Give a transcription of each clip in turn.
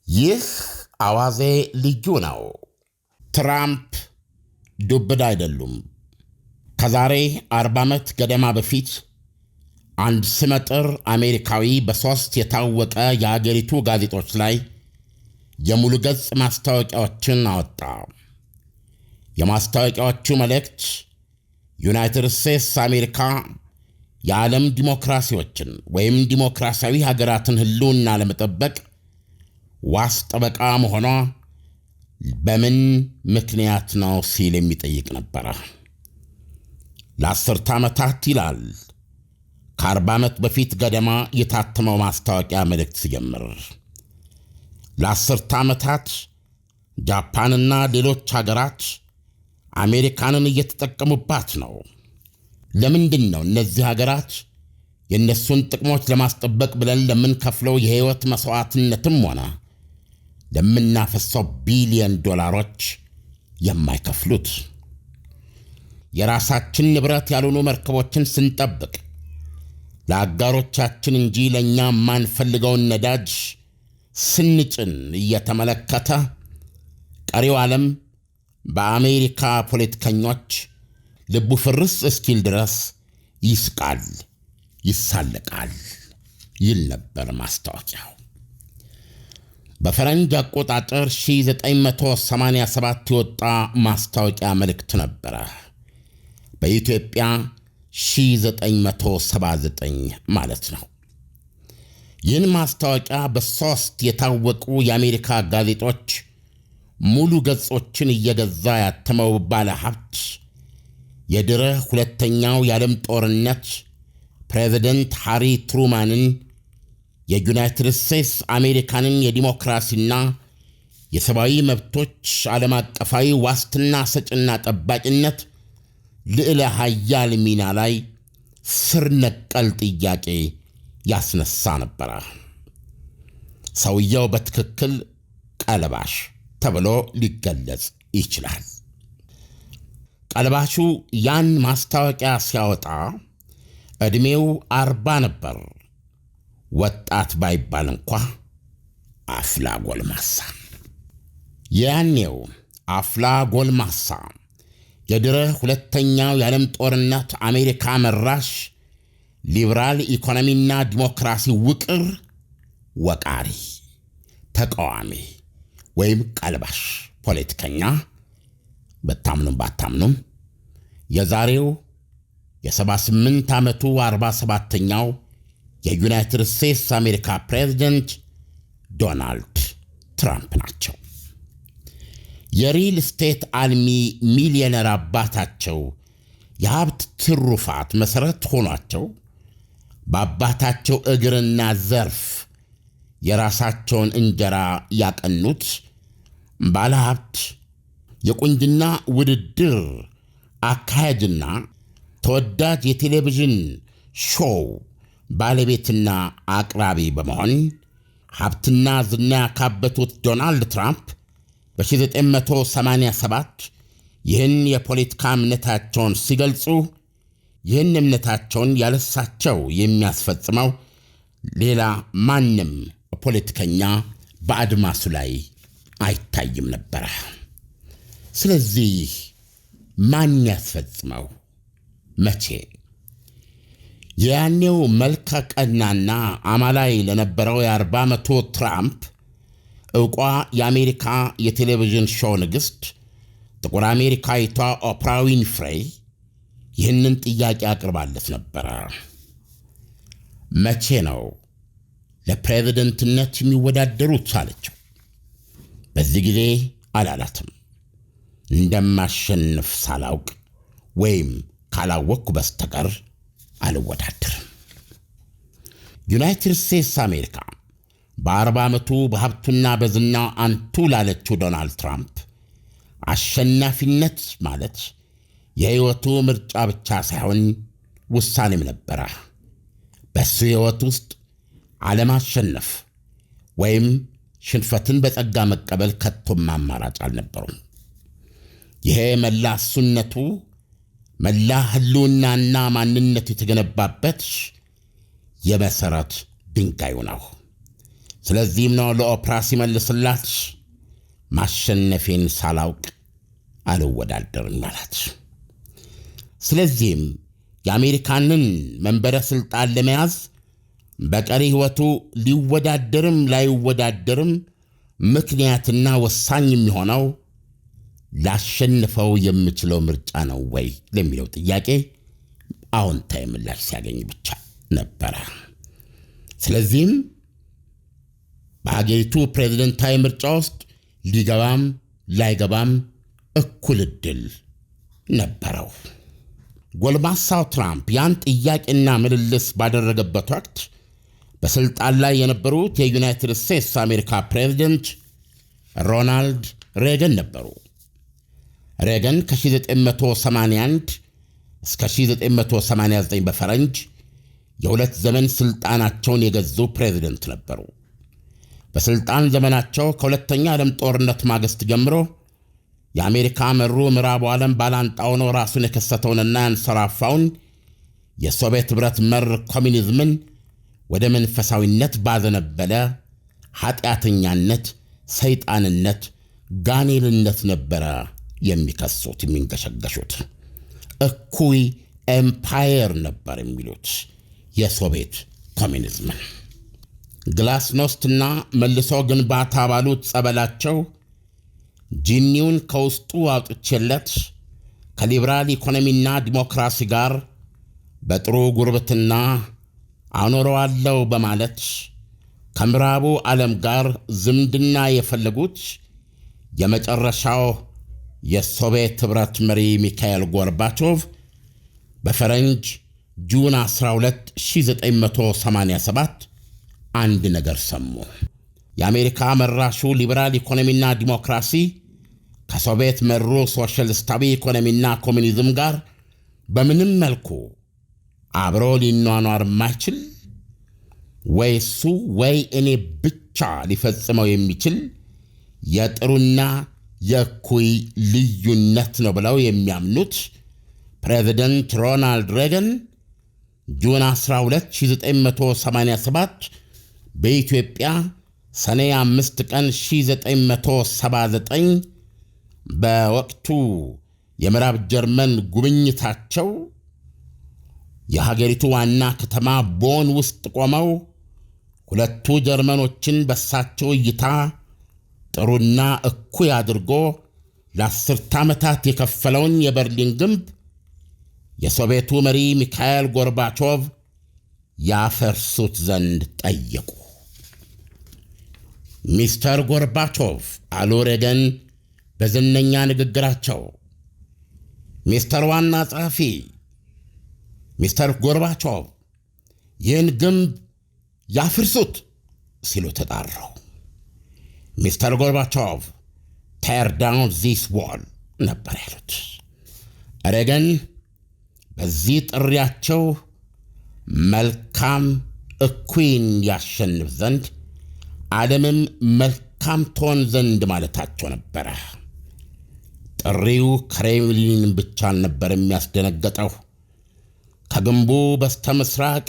ይህ አዋዜ ልዩ ነው። ትራምፕ ዱብዳ አይደሉም። ከዛሬ 40 ዓመት ገደማ በፊት አንድ ስመጥር አሜሪካዊ በሦስት የታወቀ የአገሪቱ ጋዜጦች ላይ የሙሉ ገጽ ማስታወቂያዎችን አወጣ። የማስታወቂያዎቹ መልእክት ዩናይትድ ስቴትስ አሜሪካ የዓለም ዲሞክራሲዎችን ወይም ዲሞክራሲያዊ ሀገራትን ህልውና ለመጠበቅ ዋስ ጠበቃ መሆኗ በምን ምክንያት ነው ሲል የሚጠይቅ ነበረ። ለ10 ዓመታት ይላል ከ40 ዓመት በፊት ገደማ የታተመው ማስታወቂያ መልእክት ሲጀምር፣ ለ10 ዓመታት ጃፓንና ሌሎች ሀገራት አሜሪካንን እየተጠቀሙባት ነው። ለምንድን ነው እነዚህ ሀገራት የእነሱን ጥቅሞች ለማስጠበቅ ብለን ለምንከፍለው የህይወት መስዋዕትነትም ሆነ ለምናፈሰው ቢሊዮን ዶላሮች የማይከፍሉት? የራሳችን ንብረት ያልሆኑ መርከቦችን ስንጠብቅ ለአጋሮቻችን እንጂ ለእኛ የማንፈልገውን ነዳጅ ስንጭን እየተመለከተ ቀሪው ዓለም በአሜሪካ ፖለቲከኞች ልቡ ፍርስ እስኪል ድረስ ይስቃል፣ ይሳለቃል ይል ነበር ማስታወቂያው። በፈረንጅ አቆጣጠር 1987 የወጣ ማስታወቂያ መልእክት ነበረ። በኢትዮጵያ 1979 ማለት ነው። ይህን ማስታወቂያ በሦስት የታወቁ የአሜሪካ ጋዜጦች ሙሉ ገጾችን እየገዛ ያተመው ባለ ሀብት የድረ ሁለተኛው የዓለም ጦርነት ፕሬዚደንት ሃሪ ትሩማንን የዩናይትድ ስቴትስ አሜሪካንን የዲሞክራሲና የሰብአዊ መብቶች ዓለም አቀፋዊ ዋስትና ሰጭና ጠባቂነት ልዕለ ኃያል ሚና ላይ ስር ነቀል ጥያቄ ያስነሳ ነበረ። ሰውየው በትክክል ቀልባሽ ተብሎ ሊገለጽ ይችላል። ቀልባሹ ያን ማስታወቂያ ሲያወጣ ዕድሜው 40 ነበር። ወጣት ባይባል እንኳ አፍላ ጎልማሳ። ያኔው አፍላ ጎልማሳ የድረ ሁለተኛው የዓለም ጦርነት አሜሪካ መራሽ ሊበራል ኢኮኖሚና ዲሞክራሲ ውቅር ወቃሪ ተቃዋሚ ወይም ቀልባሽ ፖለቲከኛ፣ በታምኑም ባታምኑም የዛሬው የ78 ዓመቱ 47ኛው የዩናይትድ ስቴትስ አሜሪካ ፕሬዝደንት ዶናልድ ትራምፕ ናቸው። የሪል ስቴት አልሚ ሚሊዮነር አባታቸው የሀብት ትሩፋት መሠረት ሆኗቸው በአባታቸው እግርና ዘርፍ የራሳቸውን እንጀራ ያቀኑት ባለ ሀብት የቁንጅና ውድድር አካሄድና ተወዳጅ የቴሌቪዥን ሾው ባለቤትና አቅራቢ በመሆን ሀብትና ዝና ያካበቱት ዶናልድ ትራምፕ በ1987 ይህን የፖለቲካ እምነታቸውን ሲገልጹ ይህን እምነታቸውን ያለሳቸው የሚያስፈጽመው ሌላ ማንም ፖለቲከኛ በአድማሱ ላይ አይታይም ነበረ። ስለዚህ ማን ያስፈጽመው? መቼ? የያኔው መልከ ቀናና አማላይ ለነበረው የ40 ዓመቱ ትራምፕ ዕውቋ የአሜሪካ የቴሌቪዥን ሾው ንግሥት ጥቁር አሜሪካዊቷ ኦፕራ ዊንፍሬ ይህንን ጥያቄ አቅርባለት ነበረ። መቼ ነው ለፕሬዝደንትነት የሚወዳደሩት አለችው። በዚህ ጊዜ አላላትም። እንደማሸንፍ ሳላውቅ ወይም ካላወቅኩ በስተቀር አልወዳደርም። ዩናይትድ ስቴትስ አሜሪካ በ40 ዓመቱ በሀብቱና በዝና አንቱ ላለችው ዶናልድ ትራምፕ አሸናፊነት ማለት የሕይወቱ ምርጫ ብቻ ሳይሆን ውሳኔም ነበረ። በሱ ሕይወት ውስጥ አለማሸነፍ ወይም ሽንፈትን በጸጋ መቀበል ከቶም አማራጭ አልነበሩም። ይሄ መላ እሱነቱ መላ ህልውናና ማንነቱ የተገነባበት የመሠረት ድንጋዩ ነው። ስለዚህም ነው ለኦፕራ ሲመልስላት ማሸነፌን ሳላውቅ አልወዳደርም አላት። ስለዚህም የአሜሪካንን መንበረ ሥልጣን ለመያዝ በቀሪ ሕይወቱ ሊወዳደርም ላይወዳደርም ምክንያትና ወሳኝ የሚሆነው ላሸንፈው የምችለው ምርጫ ነው ወይ ለሚለው ጥያቄ አዎንታዊ ምላሽ ሲያገኝ ብቻ ነበረ። ስለዚህም በአገሪቱ ፕሬዝደንታዊ ምርጫ ውስጥ ሊገባም ላይገባም እኩል ዕድል ነበረው። ጎልማሳው ትራምፕ ያን ጥያቄና ምልልስ ባደረገበት ወቅት በሥልጣን ላይ የነበሩት የዩናይትድ ስቴትስ አሜሪካ ፕሬዝደንት ሮናልድ ሬገን ነበሩ። ሬገን ከ1981 እስከ 1989 በፈረንጅ የሁለት ዘመን ሥልጣናቸውን የገዙ ፕሬዝደንት ነበሩ። በሥልጣን ዘመናቸው ከሁለተኛ ዓለም ጦርነት ማግስት ጀምሮ የአሜሪካ መሩ ምዕራቡ ዓለም ባላንጣ ሆኖ ራሱን የከሰተውንና ያንሰራፋውን የሶቪየት ኅብረት መር ኮሚኒዝምን ወደ መንፈሳዊነት ባዘነበለ ኃጢአተኛነት፣ ሰይጣንነት፣ ጋኔልነት ነበረ የሚከሱት የሚንገሸገሹት። እኩይ ኤምፓየር ነበር የሚሉት የሶቪየት ኮሚኒዝምን። ግላስኖስትና መልሶ ግንባታ ባሉት ጸበላቸው ጂኒውን ከውስጡ አውጥቼለት ከሊበራል ኢኮኖሚና ዲሞክራሲ ጋር በጥሩ ጉርብትና አኖረዋለሁ በማለት ከምዕራቡ ዓለም ጋር ዝምድና የፈለጉት የመጨረሻው የሶቪየት ኅብረት መሪ ሚካኤል ጎርባቾቭ በፈረንጅ ጁን 12 1987 አንድ ነገር ሰሙ። የአሜሪካ መራሹ ሊበራል ኢኮኖሚና ዲሞክራሲ ከሶቪየት መሩ ሶሻሊስታዊ ኢኮኖሚና ኮሚኒዝም ጋር በምንም መልኩ አብሮ ሊኗኗር ማይችል ወይ እሱ ወይ እኔ ብቻ ሊፈጽመው የሚችል የጥሩና የእኩይ ልዩነት ነው ብለው የሚያምኑት ፕሬዚደንት ሮናልድ ሬገን ጁን 12 1987 በኢትዮጵያ ሰኔ 5 ቀን 1979 በወቅቱ የምዕራብ ጀርመን ጉብኝታቸው የሀገሪቱ ዋና ከተማ ቦን ውስጥ ቆመው ሁለቱ ጀርመኖችን በሳቸው እይታ ጥሩና እኩይ አድርጎ ለ10 ዓመታት የከፈለውን የበርሊን ግንብ የሶቪየቱ መሪ ሚካኤል ጎርባቾቭ ያፈርሱት ዘንድ ጠየቁ። ሚስተር ጎርባቾቭ አሉ ሬገን በዝነኛ ንግግራቸው፣ ሚስተር ዋና ጸሐፊ፣ ሚስተር ጎርባቾቭ ይህን ግንብ ያፍርሱት ሲሉ ተጣራው። ሚስተር ጎርባቾቭ tear down this wall ነበር ያሉት። ሬገን በዚህ ጥሪያቸው መልካም እኩይን ያሸንፍ ዘንድ ዓለምም መልካም ትሆን ዘንድ ማለታቸው ነበረ። ጥሪው ክሬምሊን ብቻ ነበር የሚያስደነገጠው። ከግንቡ በስተምስራቅ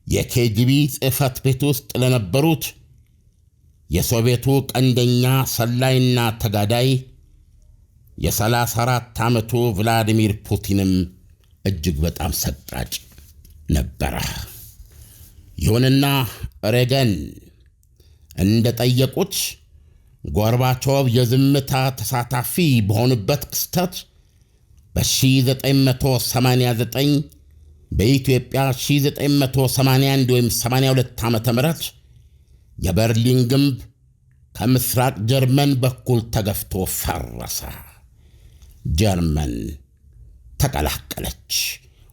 የኬጂቢ ጽሕፈት ቤት ውስጥ ለነበሩት የሶቪየቱ ቀንደኛ ሰላይና ተጋዳይ የ34 ዓመቱ ቭላዲሚር ፑቲንም እጅግ በጣም ሰቅጣጭ ነበረ። ይሁንና ሬገን እንደጠየቁት ጎርባቾቭ የዝምታ ተሳታፊ በሆኑበት ክስተት በ1989 በኢትዮጵያ 1981 ወይም 82 ዓመተ ምህረት የበርሊን ግንብ ከምስራቅ ጀርመን በኩል ተገፍቶ ፈረሰ። ጀርመን ተቀላቀለች፣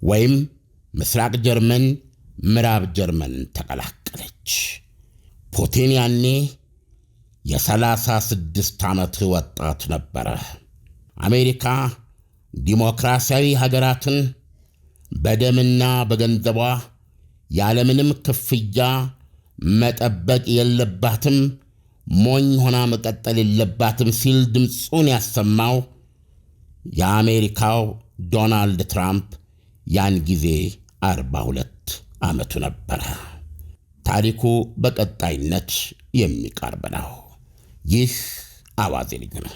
ወይም ምስራቅ ጀርመን ምዕራብ ጀርመን ተቀላቀለች። ፑቲን ያኔ የ36 ዓመት ወጣት ነበረ። አሜሪካ ዲሞክራሲያዊ ሀገራትን በደምና በገንዘቧ ያለምንም ክፍያ መጠበቅ የለባትም፣ ሞኝ ሆና መቀጠል የለባትም ሲል ድምፁን ያሰማው የአሜሪካው ዶናልድ ትራምፕ ያን ጊዜ 42 ዓመቱ ነበረ። ታሪኩ በቀጣይነት የሚቀርብ ነው። ይህ አዋዜ ልዩ ነው።